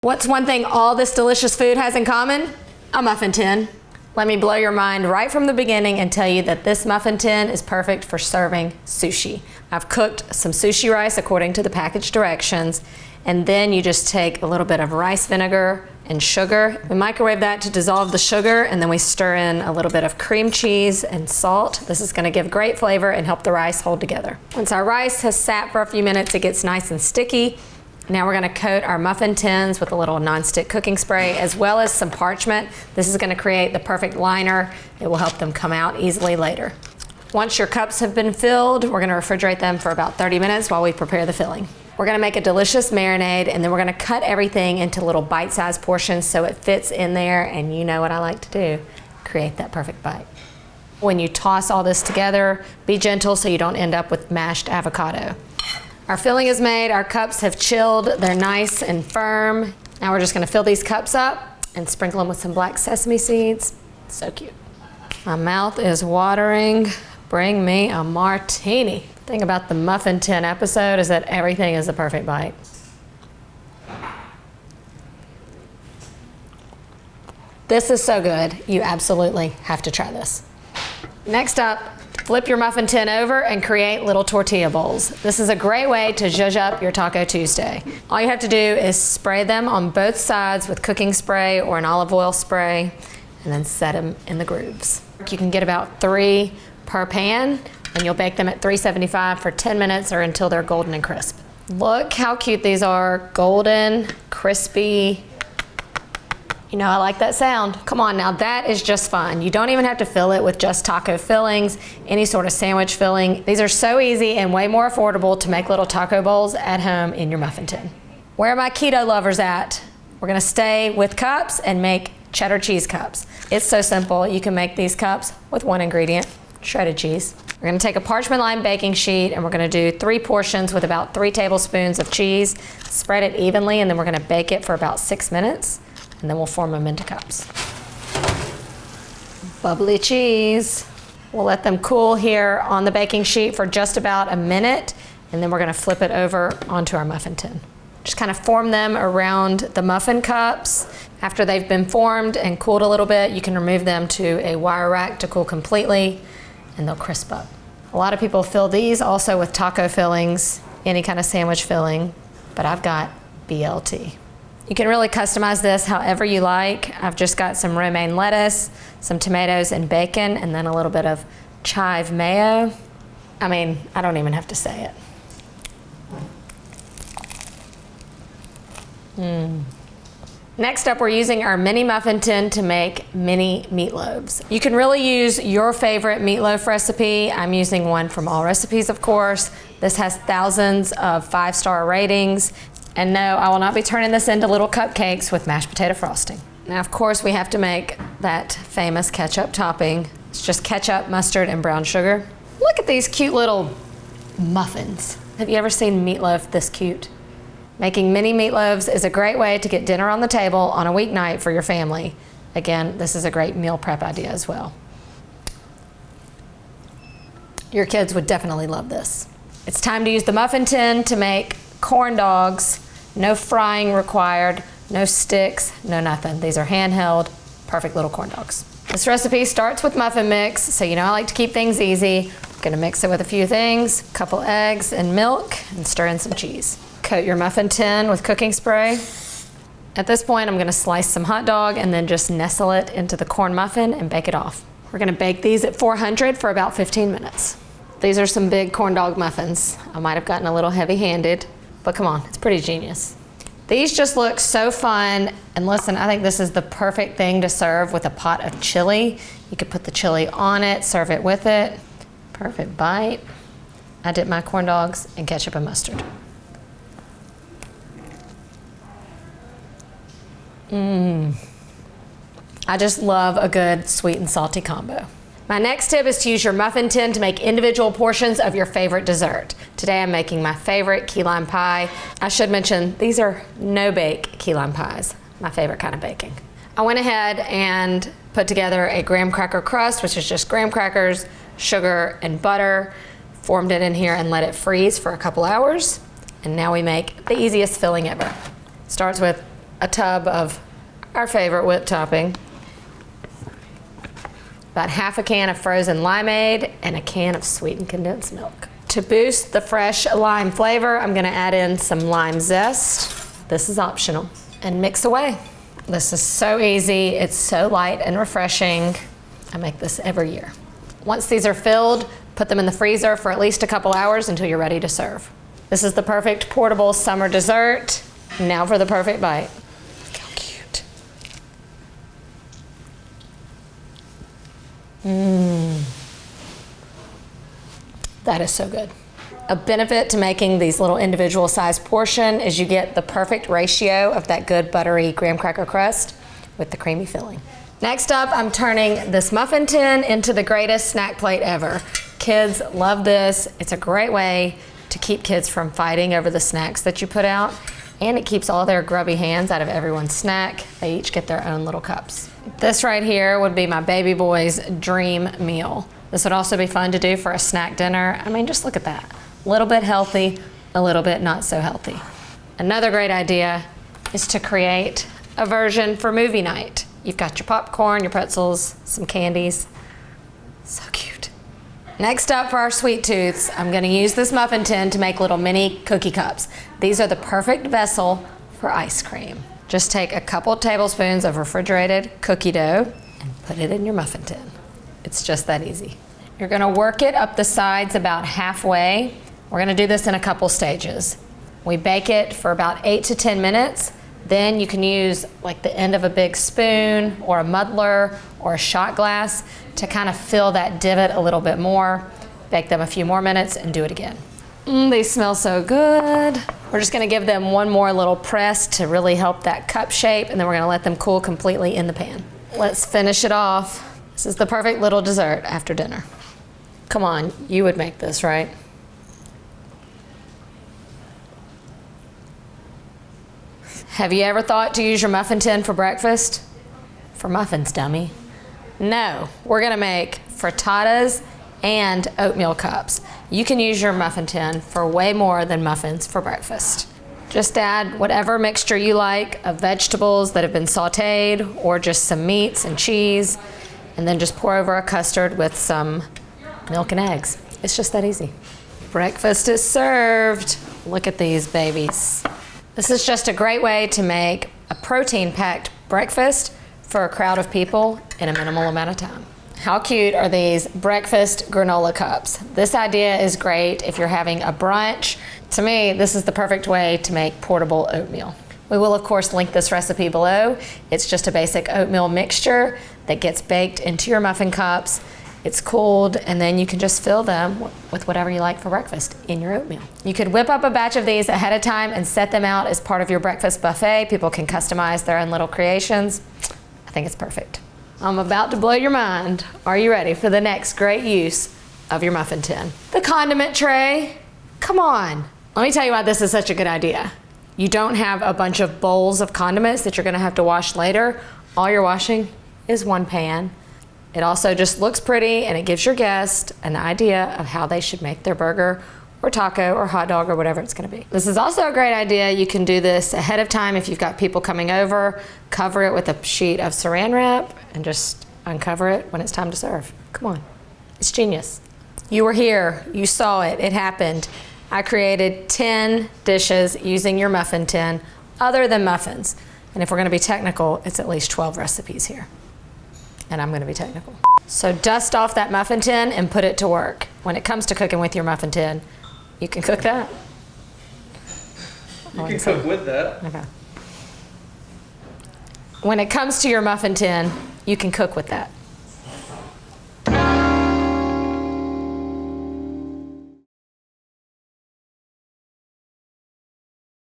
What's one thing all this delicious food has in common? A muffin tin. Let me blow your mind right from the beginning and tell you that this muffin tin is perfect for serving sushi. I've cooked some sushi rice according to the package directions, and then you just take a little bit of rice vinegar and sugar. We microwave that to dissolve the sugar, and then we stir in a little bit of cream cheese and salt. This is gonna give great flavor and help the rice hold together. Once our rice has sat for a few minutes, it gets nice and sticky. Now we're gonna coat our muffin tins with a little nonstick cooking spray as well as some parchment. This is gonna create the perfect liner. It will help them come out easily later. Once your cups have been filled, we're gonna refrigerate them for about 30 minutes while we prepare the filling. We're gonna make a delicious marinade, and then we're gonna cut everything into little bite-sized portions so it fits in there, and you know what I like to do, create that perfect bite. When you toss all this together, be gentle so you don't end up with mashed avocado. Our filling is made, our cups have chilled, they're nice and firm. Now we're just gonna fill these cups up and sprinkle them with some black sesame seeds. So cute. My mouth is watering. Bring me a martini. The thing about the muffin tin episode is that everything is the perfect bite. This is so good. You absolutely have to try this. Next up, flip your muffin tin over and create little tortilla bowls. This is a great way to zhuzh up your Taco Tuesday. All you have to do is spray them on both sides with cooking spray or an olive oil spray, and then set them in the grooves. You can get about 3 per pan, and you'll bake them at 375 for 10 minutes or until they're golden and crisp. Look how cute these are, golden, crispy. You know I like that sound. Come on now, that is just fun. You don't even have to fill it with just taco fillings, any sort of sandwich filling. These are so easy and way more affordable to make little taco bowls at home in your muffin tin. Where are my keto lovers at? We're gonna stay with cups and make cheddar cheese cups. It's so simple. You can make these cups with one ingredient, shredded cheese. We're gonna take a parchment lined baking sheet and we're gonna do 3 portions with about 3 tablespoons of cheese. Spread it evenly, and then we're gonna bake it for about 6 minutes. And then we'll form them into cups. Bubbly cheese. We'll let them cool here on the baking sheet for just about a minute, and then we're gonna flip it over onto our muffin tin. Just kind of form them around the muffin cups. After they've been formed and cooled a little bit, you can remove them to a wire rack to cool completely, and they'll crisp up. A lot of people fill these also with taco fillings, any kind of sandwich filling, but I've got BLT. You can really customize this however you like. I've just got some romaine lettuce, some tomatoes and bacon, and then a little bit of chive mayo. I mean, I don't even have to say it. Next up, we're using our mini muffin tin to make mini meatloaves. You can really use your favorite meatloaf recipe. I'm using one from Allrecipes, of course. This has thousands of 5-star ratings. And no, I will not be turning this into little cupcakes with mashed potato frosting. Now, of course, we have to make that famous ketchup topping. It's just ketchup, mustard, and brown sugar. Look at these cute little muffins. Have you ever seen meatloaf this cute? Making mini meatloaves is a great way to get dinner on the table on a weeknight for your family. Again, this is a great meal prep idea as well. Your kids would definitely love this. It's time to use the muffin tin to make corn dogs. No frying required, no sticks, no nothing. These are handheld, perfect little corn dogs. This recipe starts with muffin mix, so you know I like to keep things easy. I'm gonna mix it with a few things, a couple eggs and milk, and stir in some cheese. Coat your muffin tin with cooking spray. At this point, I'm gonna slice some hot dog and then just nestle it into the corn muffin and bake it off. We're gonna bake these at 400 for about 15 minutes. These are some big corn dog muffins. I might have gotten a little heavy-handed, but come on, it's pretty genius. These just look so fun, and listen, I think this is the perfect thing to serve with a pot of chili. You could put the chili on it, serve it with it. Perfect bite. I dip my corn dogs in ketchup and mustard. I just love a good sweet and salty combo. My next tip is to use your muffin tin to make individual portions of your favorite dessert. Today I'm making my favorite key lime pie. I should mention, these are no-bake key lime pies, my favorite kind of baking. I went ahead and put together a graham cracker crust, which is just graham crackers, sugar, and butter, formed it in here and let it freeze for a couple hours. And now we make the easiest filling ever. Starts with a tub of our favorite whipped topping, about half a can of frozen limeade, and a can of sweetened condensed milk. To boost the fresh lime flavor, I'm gonna add in some lime zest. This is optional. And mix away. This is so easy, it's so light and refreshing. I make this every year. Once these are filled, put them in the freezer for at least a couple hours until you're ready to serve. This is the perfect portable summer dessert. Now for the perfect bite. Look how cute. That is so good. A benefit to making these little individual sized portion is you get the perfect ratio of that good buttery graham cracker crust with the creamy filling. Next up, I'm turning this muffin tin into the greatest snack plate ever. Kids love this. It's a great way to keep kids from fighting over the snacks that you put out, and it keeps all their grubby hands out of everyone's snack. They each get their own little cups. This right here would be my baby boy's dream meal. This would also be fun to do for a snack dinner. I mean, just look at that. A little bit healthy, a little bit not so healthy. Another great idea is to create a version for movie night. You've got your popcorn, your pretzels, some candies. So cute. Next up for our sweet tooths, I'm gonna use this muffin tin to make little mini cookie cups. These are the perfect vessel for ice cream. Just take a couple tablespoons of refrigerated cookie dough and put it in your muffin tin. It's just that easy. You're gonna work it up the sides about halfway. We're gonna do this in a couple stages. We bake it for about 8 to 10 minutes. Then you can use like the end of a big spoon or a muddler or a shot glass to kind of fill that divot a little bit more. Bake them a few more minutes and do it again. They smell so good. We're just gonna give them one more little press to really help that cup shape, and then we're gonna let them cool completely in the pan. Let's finish it off. This is the perfect little dessert after dinner. Come on, you would make this, right? Have you ever thought to use your muffin tin for breakfast? For muffins, dummy. No, we're gonna make frittatas and oatmeal cups. You can use your muffin tin for way more than muffins for breakfast. Just add whatever mixture you like of vegetables that have been sauteed, or just some meats and cheese, and then just pour over a custard with some milk and eggs. It's just that easy. Breakfast is served. Look at these babies. This is just a great way to make a protein-packed breakfast for a crowd of people in a minimal amount of time. How cute are these breakfast granola cups? This idea is great if you're having a brunch. To me, this is the perfect way to make portable oatmeal. We will, of course, link this recipe below. It's just a basic oatmeal mixture that gets baked into your muffin cups. It's cooled, and then you can just fill them with whatever you like for breakfast in your oatmeal. You could whip up a batch of these ahead of time and set them out as part of your breakfast buffet. People can customize their own little creations. I think it's perfect. I'm about to blow your mind. Are you ready for the next great use of your muffin tin? The condiment tray. Come on. Let me tell you why this is such a good idea. You don't have a bunch of bowls of condiments that you're gonna have to wash later. All you're washing is one pan. It also just looks pretty, and it gives your guest an idea of how they should make their burger or taco or hot dog or whatever it's gonna be. This is also a great idea. You can do this ahead of time if you've got people coming over. Cover it with a sheet of saran wrap and just uncover it when it's time to serve. Come on, it's genius. You were here, you saw it, it happened. I created 10 dishes using your muffin tin other than muffins. And if we're gonna be technical, it's at least 12 recipes here. And I'm gonna be technical. So dust off that muffin tin and put it to work. When it comes to cooking with your muffin tin, you can cook that. You can cook with that. Okay. When it comes to your muffin tin, you can cook with that.